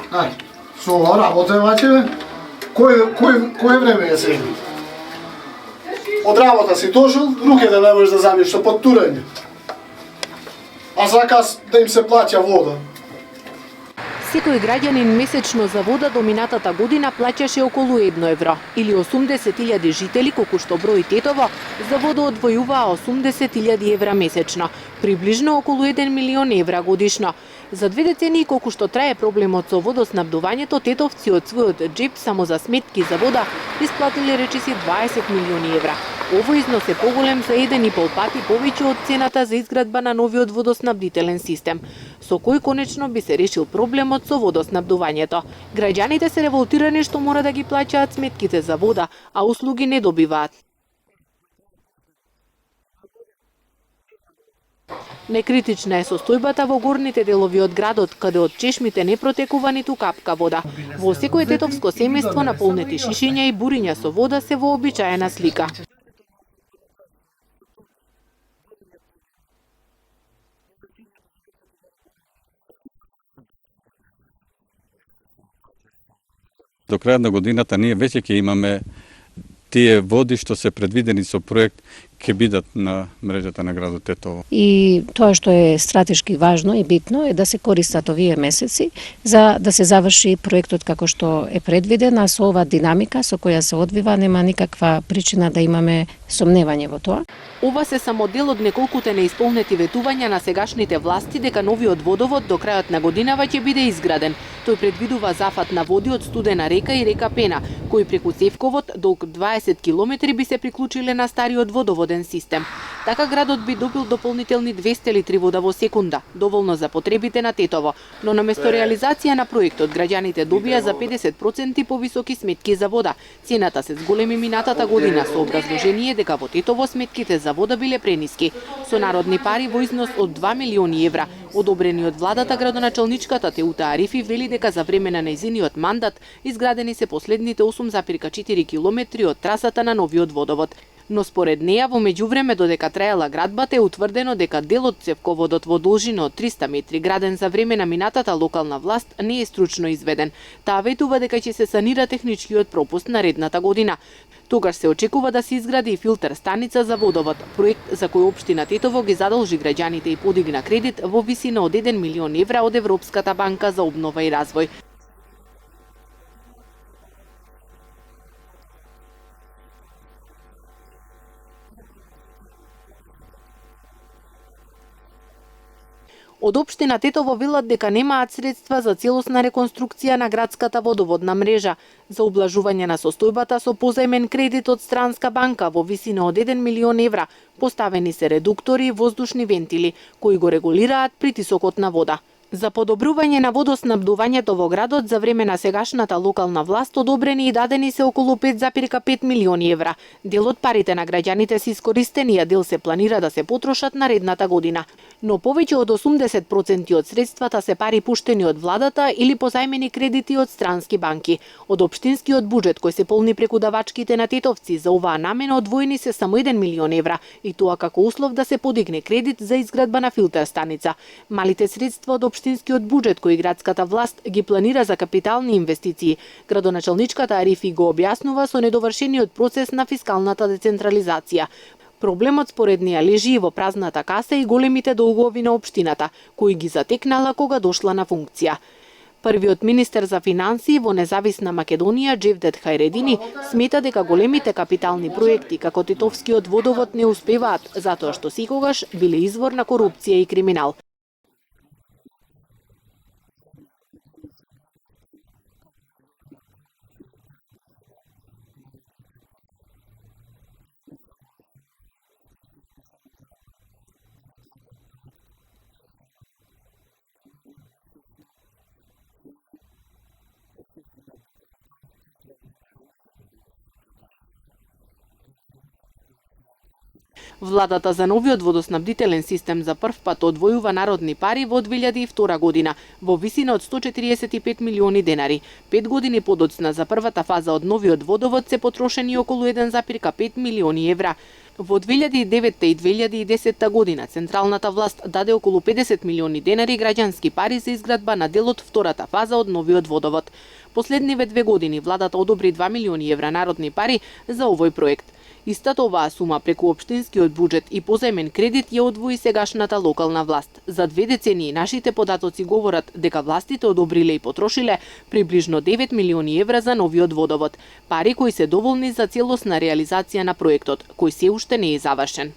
Ај, со ова работеваче, кој време е сега? Од работа си дошол, руките не можеш да замиеш со подтурање. А заказ да им се плаќа вода. Секој граѓанин месечно за вода до минатата година плаќаше околу 1 евро, или 80.000 жители, колку што брои Тетово, за вода одвојуваа 80.000 евра месечно, приближно околу 1 милион евра годишно. За 2 децении колку што трае проблемот со водоснабдувањето, тетовци од својот джеп само за сметки за вода исплатиле речиси 20 милиони евра. Овој износ е поголем за 1,5 пати повеќе од цената за изградба на новиот водоснабдителен систем, со кој конечно би се решил проблемот со водоснабдувањето. Граѓаните се револтирани што мора да ги плаќаат сметките за вода, а услуги не добиваат. Некритична е состојбата во горните делови од градот, каде од чешмите не протекува ниту капка вода. Во секое тетовско семејство наполнети шишиња и буриња со вода се вообичаена слика. До крајот на годината ние веќе ќе имаме тие води што се предвидени со проект ќе бидат на мрежата на градот Тетово. И тоа што е стратешки важно и битно е да се користат овие месеци за да се заврши проектот како што е предвиден, а со ова динамика со која се одвива нема никаква причина да имаме сомневање во тоа. Ова се само дел од неколкуте неисполнети ветувања на сегашните власти дека новиот водовод до крајот на годинава ќе биде изграден. Тој предвидува зафат на води од Студена река и река Пена, кои преку Цевковот долг 20 километри би се приклучиле на стариот водоводен систем. Така градот би добил дополнителни 200 литри вода во секунда, доволно за потребите на Тетово, но наместо реализација на проектот граѓаните добија за 50% повисоки сметки за вода. Цената се зголеми минатата година со образложение дека во Тетово сметките за вода биле прениски, со народни пари во износ од 2 милиони евра. Одобрени од владата, градоначалничката Теута Арифи вели дека за време на нејзиниот мандат изградени се последните 8,4 километри од трасата на новиот водовод. Но според неа, во меѓувреме додека траела градбата е утврдено дека дел од цевководот во должина од 300 метри граден за време на минатата локална власт не е стручно изведен. Таа ветува дека ќе се санира техничкиот пропуст наредната година. Тогаш се очекува да се изгради и филтер станица за водовод, проект за кој општина Тетово ги задолжи граѓаните и подигна кредит во висина од 1 милион евра од Европската банка за обнова и развој. Од општина Тетово велат дека немаат средства за целосна реконструкција на градската водоводна мрежа, за ублажување на состојбата со позајмен кредит од странска банка во висина од 1 милион евра. Поставени се редуктори и воздушни вентили, кои го регулираат притисокот на вода. За подобрување на водоснабдувањето во градот за време на сегашната локална власт одобрени и дадени се околу 5,5 милиони евра. Дел од парите на граѓаните се искористени, а дел се планира да се потрошат наредната година. Но повеќе од 80% од средствата се пари пуштени од владата или позајмени кредити од странски банки. Од општинскиот буџет кој се полни преку давачките на тетовци за оваа намена одвоени се само 1 милион евра, и тоа како услов да се подигне кредит за изградба на филтер станица. Малите средства од општинскиот буџет кој градската власт ги планира за капитални инвестиции, градоначалничката Арифи го објаснува со недовршениот процес на фискалната децентрализација. Проблемот според неа лежи и во празната каса и големите долгови на општината, кои ги затекнала кога дошла на функција. Првиот министер за финансии во независна Македонија, Джевдет Хајредини, смета дека големите капитални проекти како Тетовскиот водовод не успеваат затоа што секогаш биле извор на корупција и криминал. Владата за новиот водоснабдителен систем за прв пат одвојува народни пари во 2002 година во висина од 145 милиони денари. 5 години подоцна за првата фаза од новиот водовод се потрошени околу 1,5 милиони евра. Во 2009 и 2010 година централната власт даде околу 50 милиони денари граѓански пари за изградба на дел од втората фаза од новиот водовод. Последниве 2 години владата одобри 2 милиони евра народни пари за овој проект. Истата оваа сума преку општинскиот буџет и позаемен кредит ја одвои сегашната локална власт. За 2 децении нашите податоци говорат дека властите одобриле и потрошиле приближно 9 милиони евра за новиот водовод, пари кои се доволни за целосна реализација на проектот, кој се уште не е завршен.